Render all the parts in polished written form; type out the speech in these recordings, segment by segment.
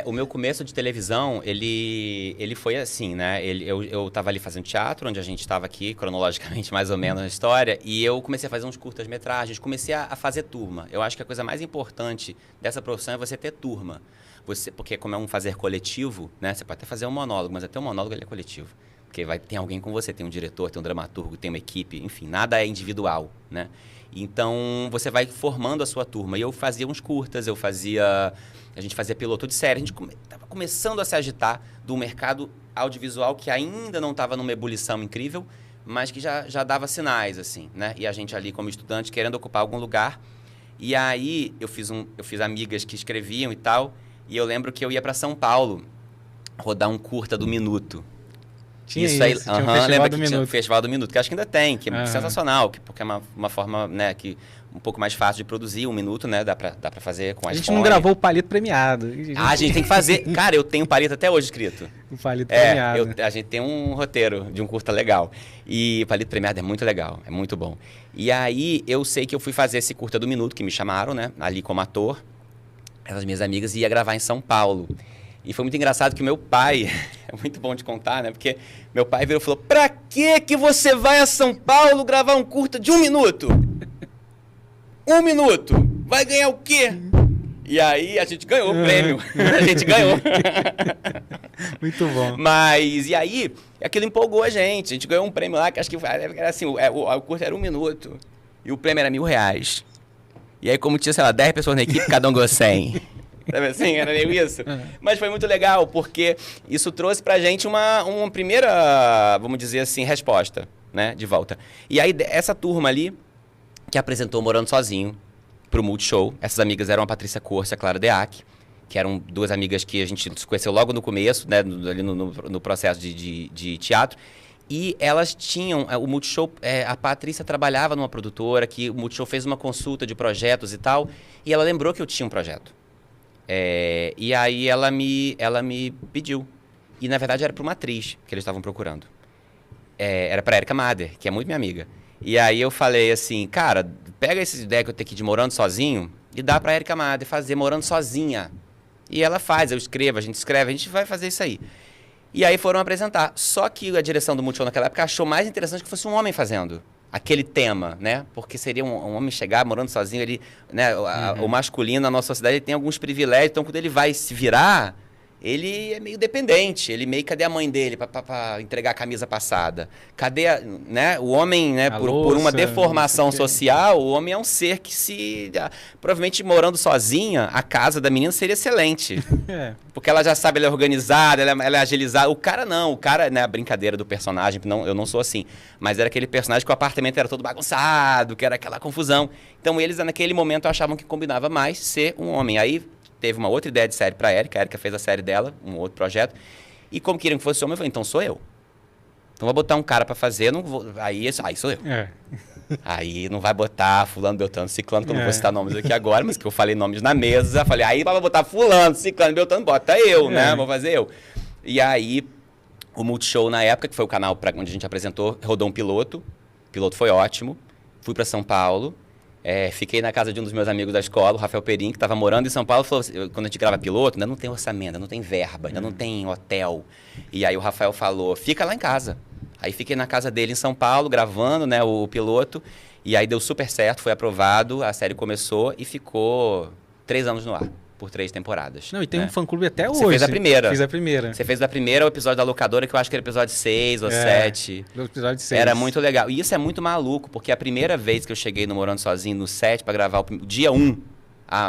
O meu começo de televisão, ele foi assim, né? Eu tava ali fazendo teatro, onde a gente estava aqui, cronologicamente, mais ou menos, na história, e eu comecei a fazer uns curtas-metragens, comecei a fazer turma. Eu acho que a coisa mais importante dessa profissão é você ter turma. Porque como é um fazer coletivo, né? Você pode até fazer um monólogo, mas até o monólogo ele é coletivo. Porque tem alguém com você, tem um diretor, tem um dramaturgo, tem uma equipe, enfim, nada é individual, né? Então, você vai formando a sua turma. E eu fazia uns curtas, a gente fazia piloto de série, a gente estava começando a se agitar do mercado audiovisual que ainda não estava numa ebulição incrível, mas que já dava sinais, assim, né? E a gente ali, como estudante, querendo ocupar algum lugar. E aí, eu fiz amigas que escreviam e tal, e eu lembro que eu ia para São Paulo rodar um curta do Minuto. Tinha isso aí, tinha um Festival do Minuto. Tinha o Festival do Minuto, que acho que ainda tem, que é sensacional, porque é uma forma, né, que um pouco mais fácil de produzir, 1 minuto, né, dá pra fazer com iPhone. A gente não gravou o palito premiado. A gente tem que fazer. Cara, eu tenho palito até hoje escrito. O palito premiado. A gente tem um roteiro de um curta legal. E o palito premiado é muito legal, é muito bom. E aí, eu sei que eu fui fazer esse curta do Minuto, que me chamaram, né, ali como ator. Essas minhas amigas ia gravar em São Paulo. E foi muito engraçado que o meu pai, é muito bom de contar, né? Porque meu pai virou e falou, pra que você vai a São Paulo gravar um curta de 1 minuto? 1 minuto? Vai ganhar o quê? E aí a gente ganhou o prêmio. A gente ganhou. Muito bom. Mas, e aí, aquilo empolgou a gente ganhou um prêmio lá, que acho que era assim, o curta era 1 minuto. E o prêmio era R$ 1.000. E aí, como tinha, sei lá, 10 pessoas na equipe, cada um ganhou 100. Sabe assim? Era meio isso. Mas foi muito legal, porque isso trouxe pra gente uma primeira, vamos dizer assim, resposta, né? De volta. E aí, essa turma ali, que apresentou Morando Sozinho pro Multishow, essas amigas eram a Patrícia Corse e a Clara Deac, que eram 2 amigas que a gente se conheceu logo no começo, né? Ali no processo de teatro. E elas tinham, o Multishow, a Patrícia trabalhava numa produtora, que o Multishow fez uma consulta de projetos e tal, e ela lembrou que eu tinha um projeto. E aí ela me pediu. E na verdade era para uma atriz que eles estavam procurando. Era para Erika Mader, que é muito minha amiga. E aí eu falei assim, cara, pega essa ideia que eu tenho aqui de Morando Sozinho e dá para Erika Mader fazer Morando Sozinha. E ela faz, eu escrevo, a gente escreve, a gente vai fazer isso aí. E aí foram apresentar. Só que a direção do Multishow naquela época achou mais interessante que fosse um homem fazendo aquele tema, né? Porque seria um homem chegar morando sozinho, ele, né? O masculino na nossa sociedade ele tem alguns privilégios, então quando ele vai se virar, ele é meio dependente, cadê a mãe dele para entregar a camisa passada? Cadê, né? O homem, né? Por uma deformação social, o homem é um ser que provavelmente morando sozinha, a casa da menina seria excelente. Porque ela já sabe, ela é organizada, ela é agilizada. O cara não, né? A brincadeira do personagem, eu não sou assim. Mas era aquele personagem que o apartamento era todo bagunçado, que era aquela confusão. Então eles, naquele momento, achavam que combinava mais ser um homem. Aí teve uma outra ideia de série pra Erika. A Erika fez a série dela, um outro projeto. E como queriam que fosse homem, eu falei, então sou eu. Então vou botar um cara pra fazer, não vou... aí sou eu. Aí não vai botar fulano, beltrano, ciclano, que eu não vou citar nomes aqui agora, mas que eu falei nomes na mesa. Falei, aí vai botar fulano, ciclano, beltrano, bota eu, né? Vou fazer eu. E aí, o Multishow na época, que foi o canal onde a gente apresentou, rodou um piloto. O piloto foi ótimo. Fui pra São Paulo. Fiquei na casa de um dos meus amigos da escola, o Rafael Perim, que estava morando em São Paulo. Falou assim, quando a gente grava piloto, ainda não tem orçamento, ainda não tem verba, ainda não tem hotel. E aí o Rafael falou, fica lá em casa. Aí fiquei na casa dele em São Paulo, gravando, né, o piloto. E aí deu super certo, foi aprovado, a série começou e ficou 3 anos no ar, por 3 temporadas. Não, e tem um fã-clube até hoje. Você fez a primeira. Fiz a primeira. Você fez a primeira, o episódio da locadora, que eu acho que era episódio 6 ou 7. O episódio 6. Era muito legal. E isso é muito maluco, porque a primeira vez que eu cheguei no Morando Sozinho, no set, pra gravar o dia 1,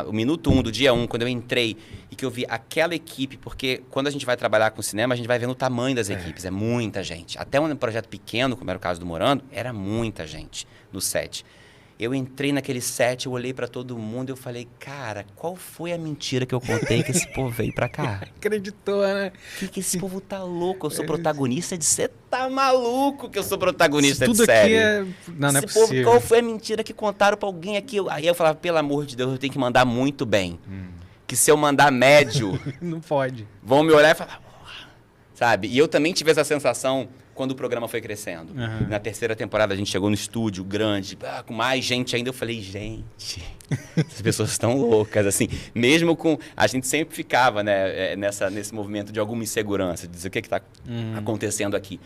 o minuto 1 do dia 1, quando eu entrei e que eu vi aquela equipe, porque quando a gente vai trabalhar com cinema, a gente vai vendo o tamanho das equipes, é muita gente. Até um projeto pequeno, como era o caso do Morando, era muita gente no set. Eu entrei naquele set, eu olhei pra todo mundo e eu falei, cara, qual foi a mentira que eu contei que esse povo veio pra cá? Acreditou, né? Que esse povo tá louco? Eu sou protagonista de... Você tá maluco que eu sou protagonista tudo de série? Aqui não é possível. Povo, qual foi a mentira que contaram pra alguém aqui? Aí eu falava, pelo amor de Deus, eu tenho que mandar muito bem. Que se eu mandar médio... Não pode. Vão me olhar e falar... Sabe? E eu também tive essa sensação quando o programa foi crescendo. Uhum. Na terceira temporada a gente chegou no estúdio grande, com mais gente ainda. Eu falei, gente, essas pessoas estão loucas. Assim, mesmo com... A gente sempre ficava, né, nesse movimento de alguma insegurança, de dizer o que está acontecendo aqui.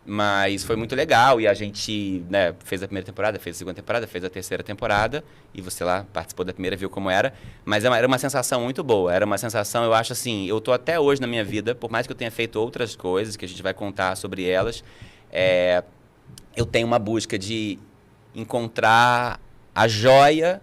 Mas foi muito legal e a gente, né, fez a primeira temporada, fez a segunda temporada, fez a terceira temporada e você lá participou da primeira, viu como era. Mas era uma sensação muito boa, era uma sensação, eu acho assim, eu tô até hoje na minha vida, por mais que eu tenha feito outras coisas, que a gente vai contar sobre elas, eu tenho uma busca de encontrar a joia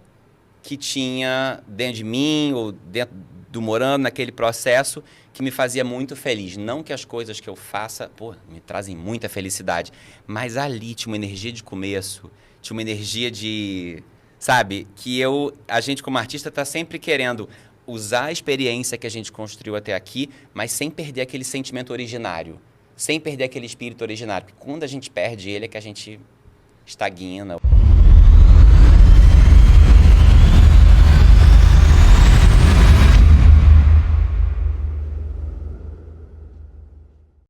que tinha dentro de mim ou dentro do Morando, naquele processo que me fazia muito feliz. Não que as coisas que eu faça, me trazem muita felicidade, mas ali tinha uma energia de começo, tinha uma energia de, sabe, que a gente como artista está sempre querendo usar a experiência que a gente construiu até aqui, mas sem perder aquele sentimento originário, sem perder aquele espírito originário, porque quando a gente perde ele é que a gente estagna.